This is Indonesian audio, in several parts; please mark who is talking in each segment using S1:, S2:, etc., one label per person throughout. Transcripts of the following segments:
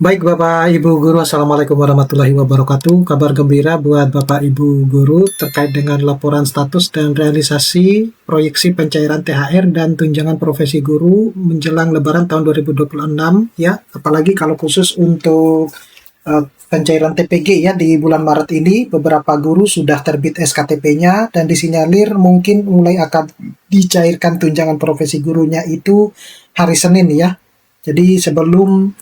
S1: Baik Bapak Ibu Guru, Assalamualaikum warahmatullahi wabarakatuh. Kabar gembira buat Bapak Ibu Guru terkait dengan laporan status dan realisasi proyeksi pencairan THR dan tunjangan profesi guru menjelang Lebaran tahun 2026 ya. Apalagi kalau khusus untuk pencairan TPG ya di bulan Maret ini, beberapa guru sudah terbit SKTP-nya dan disinyalir mungkin mulai akan dicairkan tunjangan profesi gurunya itu hari Senin ya. Jadi sebelum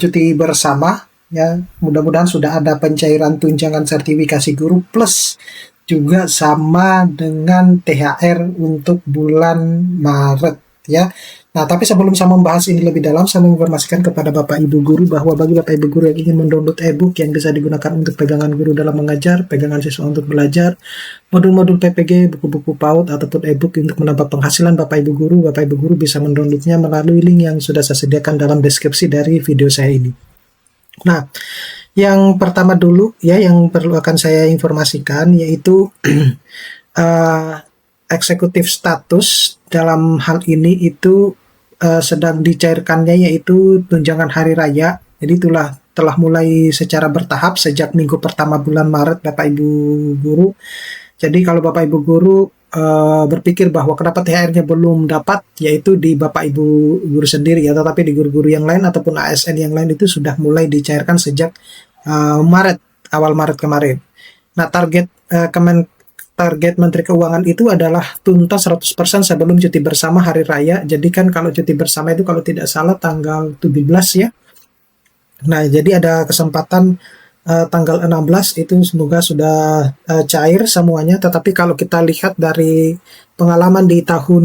S1: cuti bersama ya, mudah-mudahan sudah ada pencairan tunjangan sertifikasi guru plus juga sama dengan THR untuk bulan Maret ya. Nah, tapi sebelum saya membahas ini lebih dalam, saya menginformasikan kepada Bapak Ibu Guru bahwa bagi Bapak Ibu Guru yang ingin mendownload e-book yang bisa digunakan untuk pegangan guru dalam mengajar, pegangan siswa untuk belajar, modul-modul PPG, buku-buku PAUD, ataupun e-book untuk menambah penghasilan Bapak Ibu Guru bisa mendownloadnya melalui link yang sudah saya sediakan dalam deskripsi dari video saya ini. Nah, yang pertama dulu ya yang perlu akan saya informasikan yaitu eksekutif status dalam hal ini itu sedang dicairkannya yaitu tunjangan hari raya. Jadi telah mulai secara bertahap sejak minggu pertama bulan Maret Bapak Ibu Guru. Jadi kalau Bapak Ibu Guru berpikir bahwa kenapa THR-nya belum dapat, yaitu di Bapak Ibu Guru sendiri ya, tetapi di guru-guru yang lain ataupun ASN yang lain itu sudah mulai dicairkan sejak awal Maret kemarin. Nah, target Menteri Keuangan itu adalah tuntas 100% sebelum cuti bersama hari raya. Jadi kan kalau cuti bersama itu kalau tidak salah tanggal 17 ya. Nah, jadi ada kesempatan tanggal 16 itu semoga sudah cair semuanya. Tetapi kalau kita lihat dari pengalaman di tahun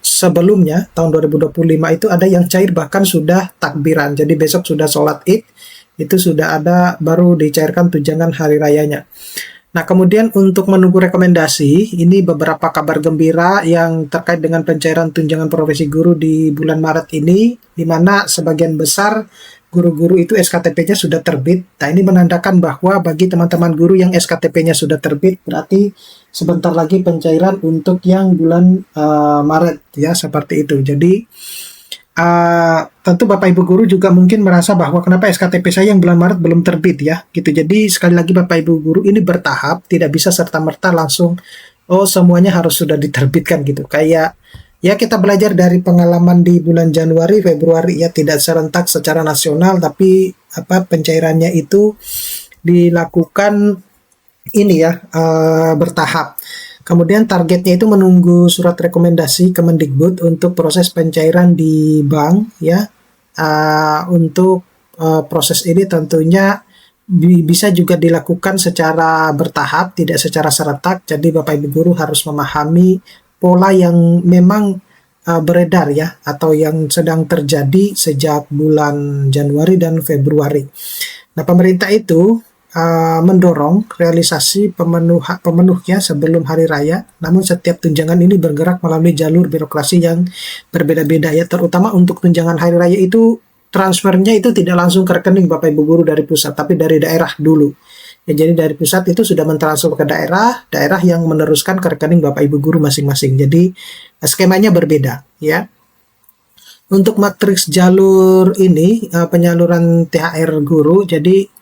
S1: sebelumnya, tahun 2025 itu ada yang cair bahkan sudah takbiran. Jadi besok sudah sholat Id, itu sudah ada baru dicairkan tunjangan hari rayanya. Nah, kemudian untuk menunggu rekomendasi, ini beberapa kabar gembira yang terkait dengan pencairan tunjangan profesi guru di bulan Maret ini, di mana sebagian besar guru-guru itu SKTP-nya sudah terbit. Nah, ini menandakan bahwa bagi teman-teman guru yang SKTP-nya sudah terbit, berarti sebentar lagi pencairan untuk yang bulan Maret, ya, seperti itu. Jadi, tentu Bapak Ibu Guru juga mungkin merasa bahwa kenapa SKTP saya yang bulan Maret belum terbit ya gitu. Jadi sekali lagi Bapak Ibu Guru ini bertahap, tidak bisa serta-merta langsung semuanya harus sudah diterbitkan gitu. Kayak ya kita belajar dari pengalaman di bulan Januari, Februari ya, tidak serentak secara nasional, tapi pencairannya itu dilakukan ini ya bertahap. Kemudian targetnya itu menunggu surat rekomendasi Kemendikbud untuk proses pencairan di bank ya. Untuk proses ini tentunya bisa juga dilakukan secara bertahap, tidak secara serentak. Jadi Bapak Ibu Guru harus memahami pola yang memang beredar ya, atau yang sedang terjadi sejak bulan Januari dan Februari. Nah, pemerintah itu mendorong realisasi pemenuhnya sebelum hari raya, namun setiap tunjangan ini bergerak melalui jalur birokrasi yang berbeda-beda ya, terutama untuk tunjangan hari raya itu transfernya itu tidak langsung ke rekening Bapak Ibu Guru dari pusat, tapi dari daerah dulu ya. Jadi dari pusat itu sudah mentransfer ke daerah yang meneruskan ke rekening Bapak Ibu Guru masing-masing. Jadi skemanya berbeda ya. Untuk matriks jalur ini penyaluran THR guru, jadi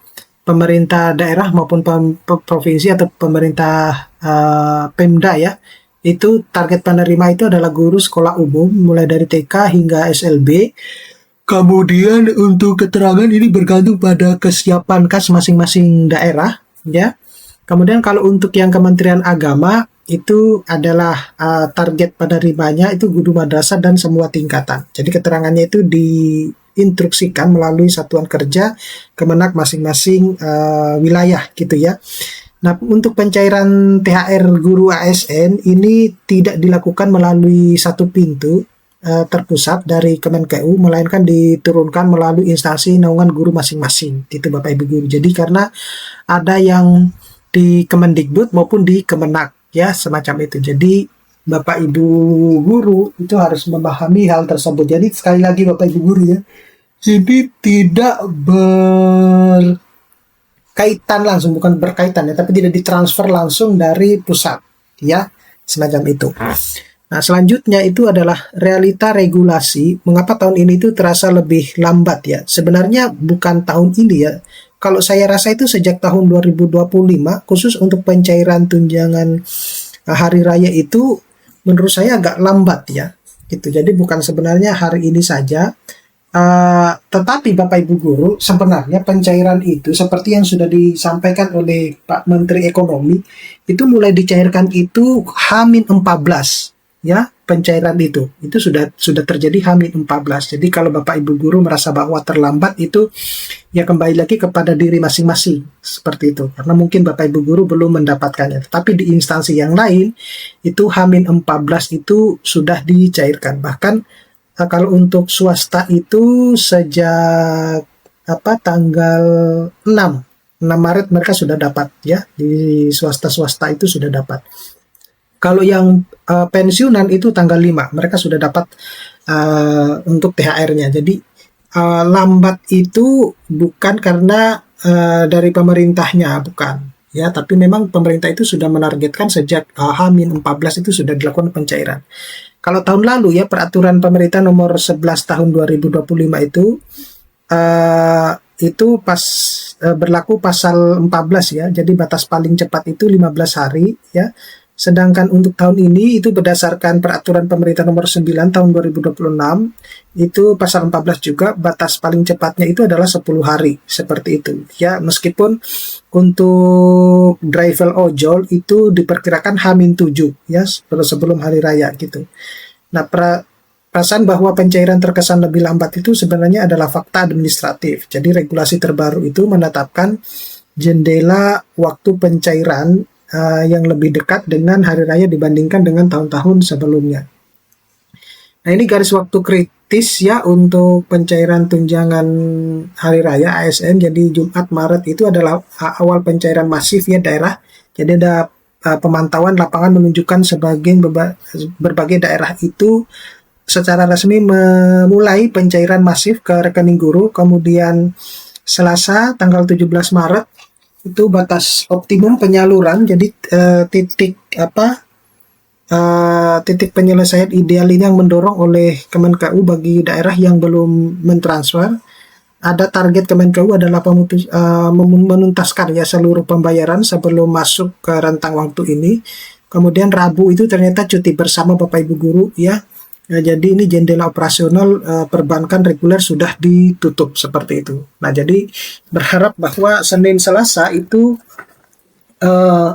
S1: pemerintah daerah maupun provinsi atau pemerintah Pemda ya, itu target penerima itu adalah guru sekolah umum mulai dari TK hingga SLB. Kemudian untuk keterangan ini bergantung pada kesiapan kas masing-masing daerah ya. Kemudian kalau untuk yang Kementerian Agama itu adalah target penerimanya itu guru madrasah dan semua tingkatan. Jadi keterangannya itu diinstruksikan melalui satuan kerja Kemenak masing-masing wilayah gitu ya. Nah, untuk pencairan THR guru ASN ini tidak dilakukan melalui satu pintu terpusat dari Kemenkeu, melainkan diturunkan melalui instansi naungan guru masing-masing gitu Bapak Ibu Guru. Jadi karena ada yang di Kemendikbud maupun di Kemenak ya, semacam itu. Jadi Bapak Ibu Guru itu harus memahami hal tersebut. Jadi sekali lagi Bapak Ibu Guru ya, ini tidak berkaitan langsung, bukan berkaitan ya, tapi tidak ditransfer langsung dari pusat ya, semacam itu. Nah, selanjutnya itu adalah realita regulasi. Mengapa tahun ini itu terasa lebih lambat ya? Sebenarnya bukan tahun ini ya. Kalau saya rasa itu sejak tahun 2025, khusus untuk pencairan tunjangan hari raya itu menurut saya agak lambat ya. Gitu. Jadi bukan sebenarnya hari ini saja. Tetapi Bapak Ibu Guru, sebenarnya pencairan itu seperti yang sudah disampaikan oleh Pak Menteri Ekonomi, itu mulai dicairkan itu H-14 ya, pencairan itu sudah terjadi H-14. Jadi kalau Bapak Ibu Guru merasa bahwa terlambat, itu ya kembali lagi kepada diri masing-masing seperti itu. Karena mungkin Bapak Ibu Guru belum mendapatkannya. Tapi di instansi yang lain itu H-14 itu sudah dicairkan. Bahkan kalau untuk swasta itu sejak tanggal 6 Maret mereka sudah dapat ya, di swasta-swasta itu sudah dapat. Kalau yang pensiunan itu tanggal 5 mereka sudah dapat untuk THR-nya. Jadi lambat itu bukan karena dari pemerintahnya, bukan ya, tapi memang pemerintah itu sudah menargetkan sejak H-14 itu sudah dilakukan pencairan. Kalau tahun lalu ya, peraturan pemerintah nomor 11 tahun 2025 itu pas berlaku pasal 14 ya. Jadi batas paling cepat itu 15 hari ya. Sedangkan untuk tahun ini itu berdasarkan peraturan pemerintah nomor 9 tahun 2026 itu pasal 14 juga, batas paling cepatnya itu adalah 10 hari seperti itu ya. Meskipun untuk driver ojol itu diperkirakan H-7 ya, sebelum hari raya gitu. Nah, perasaan bahwa pencairan terkesan lebih lambat itu sebenarnya adalah fakta administratif. Jadi regulasi terbaru itu menetapkan jendela waktu pencairan yang lebih dekat dengan hari raya dibandingkan dengan tahun-tahun sebelumnya. Nah, ini garis waktu kritis ya untuk pencairan tunjangan hari raya ASN. Jadi Jumat Maret itu adalah awal pencairan masif ya daerah. Jadi ada pemantauan lapangan menunjukkan berbagai daerah itu secara resmi memulai pencairan masif ke rekening guru. Kemudian Selasa tanggal 17 Maret itu batas optimum penyaluran. Jadi titik penyelesaian ideal ini yang mendorong oleh Kemenkeu bagi daerah yang belum mentransfer. Ada target Kemenkeu adalah menuntaskan ya seluruh pembayaran sebelum masuk ke rentang waktu ini. Kemudian Rabu itu ternyata cuti bersama Bapak Ibu Guru ya. Jadi ini jendela operasional perbankan reguler sudah ditutup seperti itu. Nah, jadi berharap bahwa Senin Selasa itu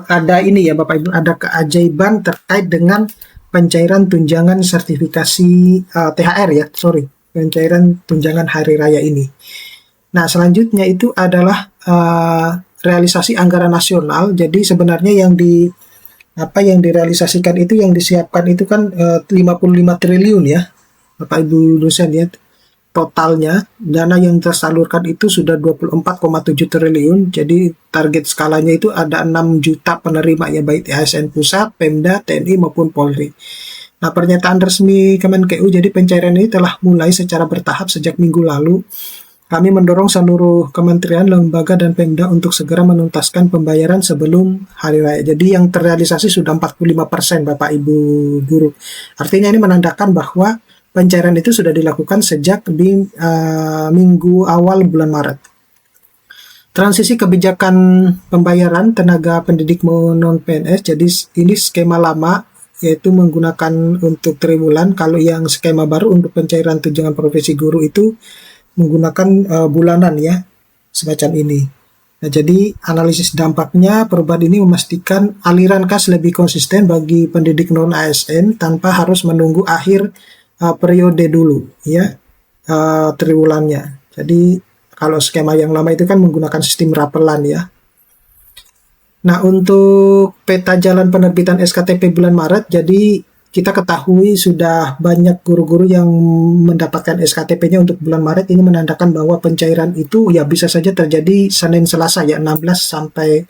S1: ada ini ya Bapak Ibu, ada keajaiban terkait dengan pencairan tunjangan sertifikasi THR ya, pencairan tunjangan hari raya ini. Nah, selanjutnya itu adalah realisasi anggaran nasional. Jadi sebenarnya yang direalisasikan itu, yang disiapkan itu kan 55 triliun ya Bapak Ibu dosen ya. Totalnya dana yang tersalurkan itu sudah 24,7 triliun. Jadi target skalanya itu ada 6 juta penerima ya, baik ASN pusat, Pemda, TNI maupun Polri. Nah, pernyataan resmi Kemenkeu, jadi pencairan ini telah mulai secara bertahap sejak minggu lalu. Kami mendorong seluruh kementerian, lembaga, dan Pemda untuk segera menuntaskan pembayaran sebelum hari raya. Jadi yang terrealisasi sudah 45% Bapak Ibu Guru. Artinya ini menandakan bahwa pencairan itu sudah dilakukan sejak di minggu awal bulan Maret. Transisi kebijakan pembayaran tenaga pendidik non-PNS, jadi ini skema lama yaitu menggunakan untuk triwulan. Kalau yang skema baru untuk pencairan tunjangan profesi guru itu menggunakan bulanan ya, semacam ini. Nah, jadi analisis dampaknya perubahan ini memastikan aliran kas lebih konsisten bagi pendidik non-ASN tanpa harus menunggu akhir periode dulu ya, triwulannya. Jadi kalau skema yang lama itu kan menggunakan sistem rapelan ya. Nah, untuk peta jalan penerbitan SKTP bulan Maret, jadi kita ketahui sudah banyak guru-guru yang mendapatkan SKTP-nya untuk bulan Maret. Ini menandakan bahwa pencairan itu ya bisa saja terjadi Senin Selasa ya, 16 sampai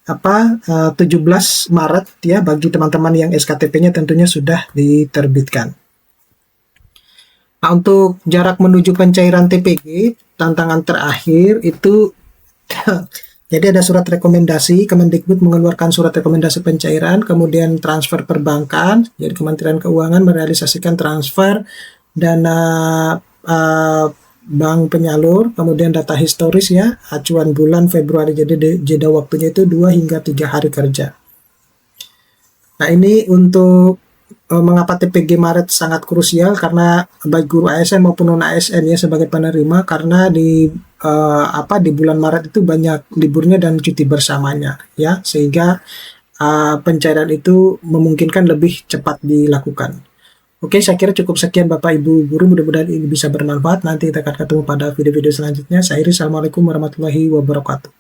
S1: 17 Maret ya, bagi teman-teman yang SKTP-nya tentunya sudah diterbitkan. Nah, untuk jarak menuju pencairan TPG, tantangan terakhir itu Jadi ada surat rekomendasi, Kemendikbud mengeluarkan surat rekomendasi pencairan, kemudian transfer perbankan, jadi Kementerian Keuangan merealisasikan transfer dana bank penyalur, kemudian data historis ya, acuan bulan Februari, jadi jeda waktunya itu 2 hingga 3 hari kerja. Nah ini untuk mengapa TPG Maret sangat krusial, karena baik guru ASN maupun non ASN ya sebagai penerima, karena di bulan Maret itu banyak liburnya dan cuti bersamanya ya, sehingga pencairan itu memungkinkan lebih cepat dilakukan. Oke, saya kira cukup sekian Bapak Ibu guru, mudah-mudahan ini bisa bermanfaat. Nanti kita akan ketemu pada video-video selanjutnya. Saya Iris, Assalamualaikum warahmatullahi wabarakatuh.